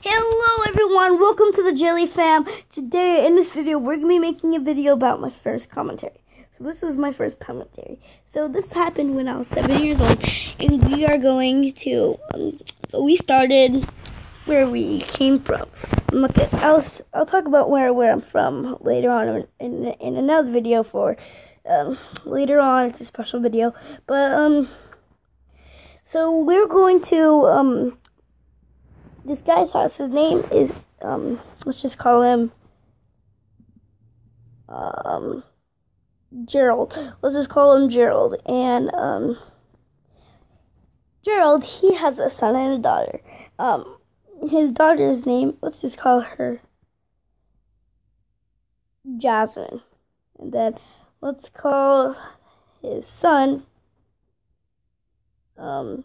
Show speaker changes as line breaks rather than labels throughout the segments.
Hello everyone, welcome to the Jelly Fam. Today in this video we're going to be making a video about my first commentary. So this is my first commentary. So this happened when I was 7 years old, and we are going to, so we started where we came from. And look at, I'll talk about where I'm from later on in another video for, later on. It's a special video. But, so we're going to, this guy's house. His name is, let's just call him, Gerald. Let's just call him Gerald. And, Gerald, he has a son and a daughter. His daughter's name, let's just call her Jasmine. And then, let's call his son, what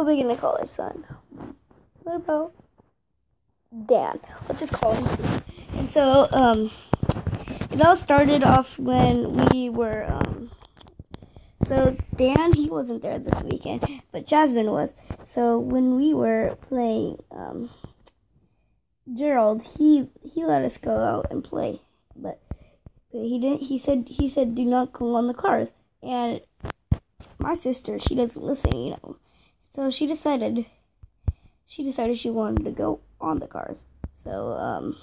are we going to call his son? What about Dan? Let's just call him Dan. And so, it all started off when we were, so Dan, he wasn't there this weekend, but Jasmine was. So when we were playing, Gerald, he let us go out and play, but he didn't. He said do not go on the cars. And my sister, she doesn't listen, you know. So she decided she wanted to go on the cars. So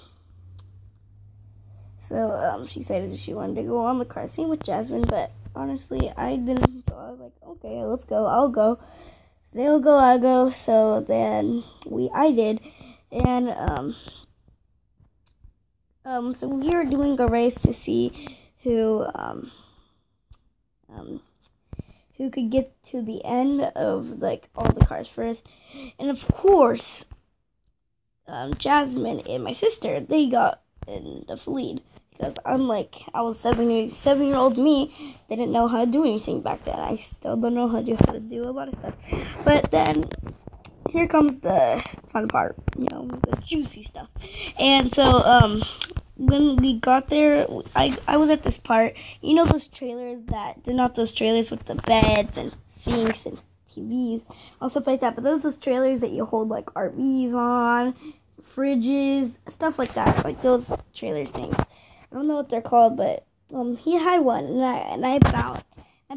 she decided she wanted to go on the cars. Same with Jasmine, but honestly, I didn't. So I was like, okay, let's go. I'll go. So they'll go, I'll go. So then I did, and so we were doing a race to see who could get to the end of, like, all the cars first. And of course, Jasmine and my sister, they got in the lead. Because unlike I was 7-year-old me, they didn't know how to do anything back then. I still don't know how to do a lot of stuff. But then, here comes the fun part, you know, the juicy stuff. And so, when we got there, I was at this part. You know those trailers they're not those trailers with the beds and sinks and TVs, all stuff like that. But those trailers that you hold, like, RVs on, fridges, stuff like that. Like those trailers things. I don't know what they're called, but he had one, and I balanced. My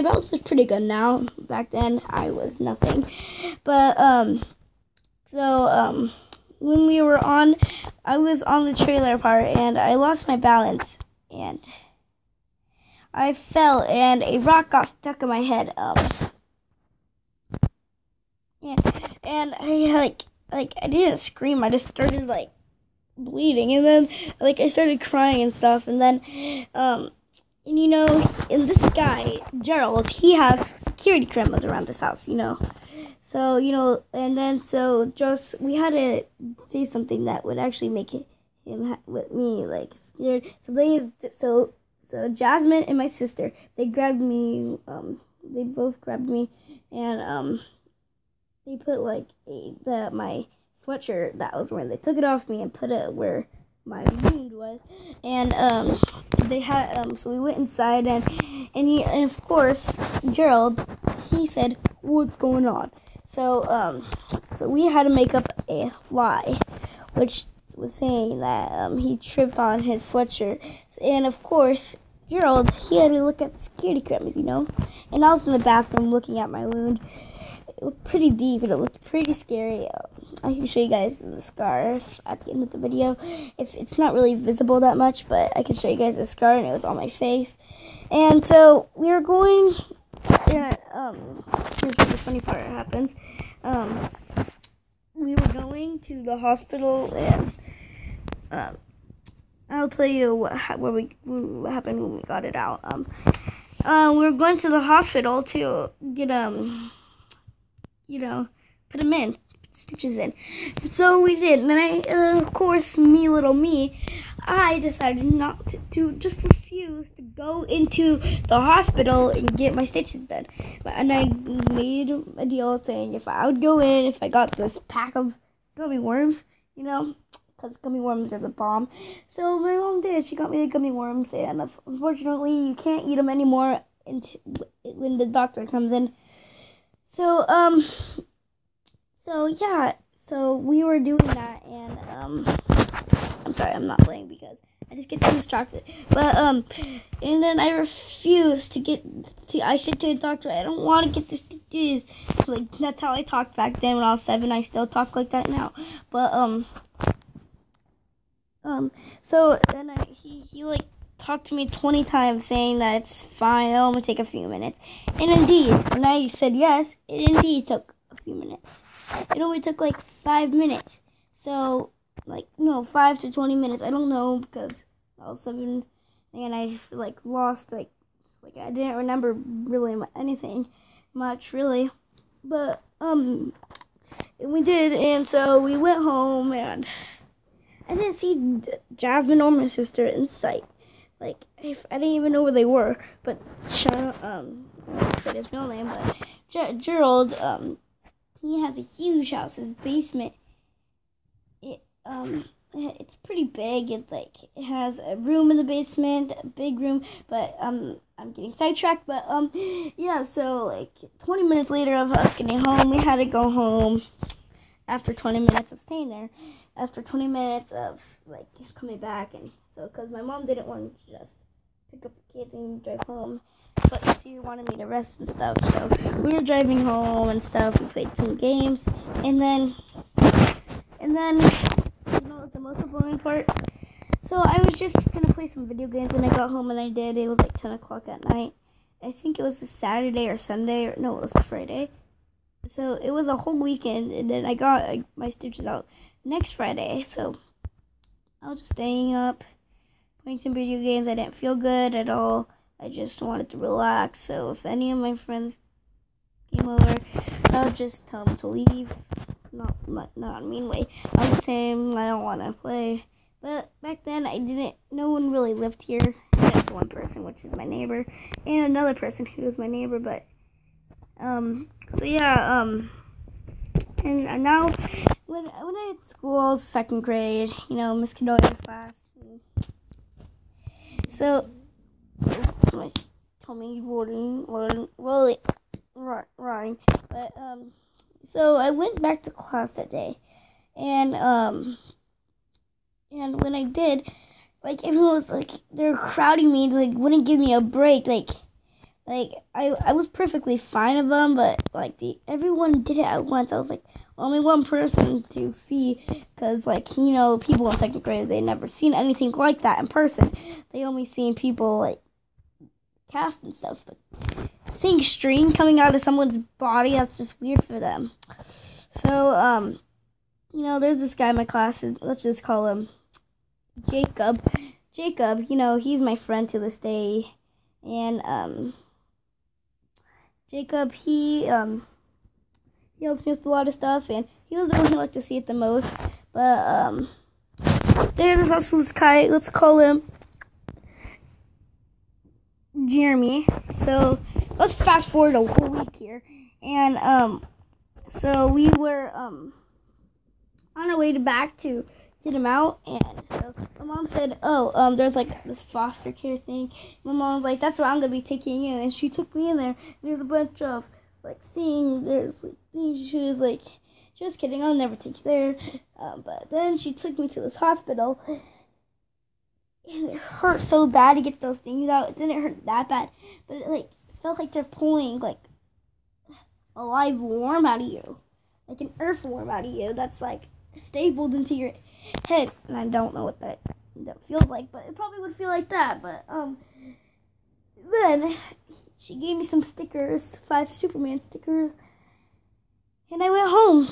balance is pretty good now. Back then, I was nothing. But when we were I was on the trailer part, and I lost my balance, and I fell, and a rock got stuck in my head. And I I didn't scream. I just started bleeding, and then I started crying and stuff, and then and you know, and this guy Gerald, he has security cameras around his house, you know. So, you know, and then we had to say something that would actually make him with me scared. So Jasmine and my sister, they grabbed me. They both grabbed me, and they put my sweatshirt that I was wearing. They took it off me and put it where my wound was, and they had so we went inside, and of course Gerald, he said, "What's going on?" So we had to make up a lie, which was saying that he tripped on his sweatshirt. And of course, Gerald, he had to look at the security cameras, you know. And I was in the bathroom looking at my wound. It was pretty deep, and it was pretty scary. I can show you guys the scar at the end of the video. If it's not really visible that much, but I can show you guys the scar, and it was on my face. And so we were going. Here's where the funny part happens. We were going to the hospital, and I'll tell you what happened when we got it out. We were going to the hospital to get you know, put them in, stitches in. And so we did, and then of course, little me, I decided not to just refuse to go into the hospital and get my stitches done. And I made a deal saying if I would go in, if I got this pack of gummy worms, you know, because gummy worms are the bomb. So my mom did. She got me the gummy worms, and unfortunately, you can't eat them anymore when the doctor comes in. So So yeah, so we were doing that, and I'm sorry, I'm not playing because I just get distracted. But and then I refused to get to. I said to the doctor, I don't want to get this disease. So, like, that's how I talked back then when I was 7. I still talk like that now. But so then he like talked to me 20 times saying that it's fine. It'll only take a few minutes. And indeed, when I said yes, it indeed took a few minutes. It only took like 5 minutes. So, like, no, 5 to 20 minutes. I don't know because I was 7 and I like lost like I didn't remember really anything much really. But we did, and so we went home, and I didn't see Jasmine or my sister in sight. Like, I didn't even know where they were. But I won't say his real name, but Gerald, he has a huge house. His basement, it's pretty big. It's like it has a room in the basement, a big room. But I'm getting sidetracked. But yeah. So like 20 minutes later of us getting home, we had to go home. After 20 minutes of staying there, after 20 minutes of like coming back, and so because my mom didn't want to just pick up the kids and drive home, so she wanted me to rest and stuff. So we were driving home and stuff. We played some games, and then you know what's the most important part? So I was just gonna play some video games when I got home, and I did. It was like 10 o'clock at night. I think it was a Saturday or Sunday, or no, it was a Friday. So it was a whole weekend, and then I got my stitches out next Friday. So I was just staying up, playing some video games. I didn't feel good at all. I just wanted to relax. So if any of my friends came over, I would just tell them to leave. Not in a mean way. I was saying I don't want to play. But back then, no one really lived here. Except one person, which is my neighbor, and another person who was my neighbor, but so yeah, and now when I had school, 2nd grade, you know, Miss Cadoya class. So my tummy rolling, but so I went back to class that day, and when I did, like everyone was like they were crowding me, like wouldn't give me a break, like I was perfectly fine of them, but like everyone did it at once. I was like only one person to see, because like, you know, people in 2nd grade, they never seen anything like that in person. They only seen people like cast and stuff, but seeing string coming out of someone's body, that's just weird for them. So you know, there's this guy in my class, let's just call him Jacob. You know, he's my friend to this day, and Jacob, he helps me with a lot of stuff, and he was the one who liked to see it the most. But there's also this guy, let's call him Jeremy. So let's fast forward a whole week here, and so we were on our way back to get him out, and so my mom said, oh, there's like this foster care thing. My mom was like, that's where I'm gonna be taking you, and she took me in there. There's a bunch of like things. There's like things. She was like, just kidding, I'll never take you there. But then she took me to this hospital, and it hurt so bad to get those things out. It didn't hurt that bad, but it like felt like they're pulling like a live worm out of you, like an earthworm out of you. That's like stapled into your head, and I don't know what that feels like, but it probably would feel like that. But then she gave me some stickers, 5 Superman stickers, and I went home,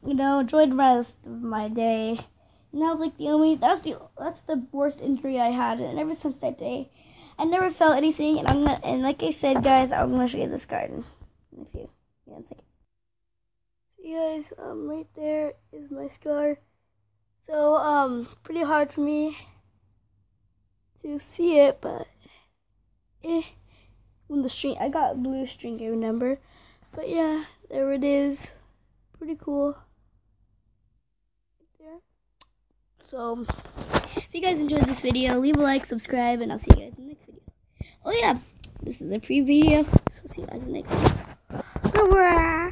you know, enjoyed the rest of my day. And that was like that's the worst injury I had, and ever since that day I never felt anything. And like I said, guys, I'm gonna show you this garden in a few seconds. See, guys, right there is my scar. So, pretty hard for me to see it, but when the string, I got blue string, I remember. But yeah, there it is. Pretty cool. Right there. So, if you guys enjoyed this video, leave a like, subscribe, and I'll see you guys in the next video. Oh yeah, this is a pre-video, so see you guys in the next video. Goodbye.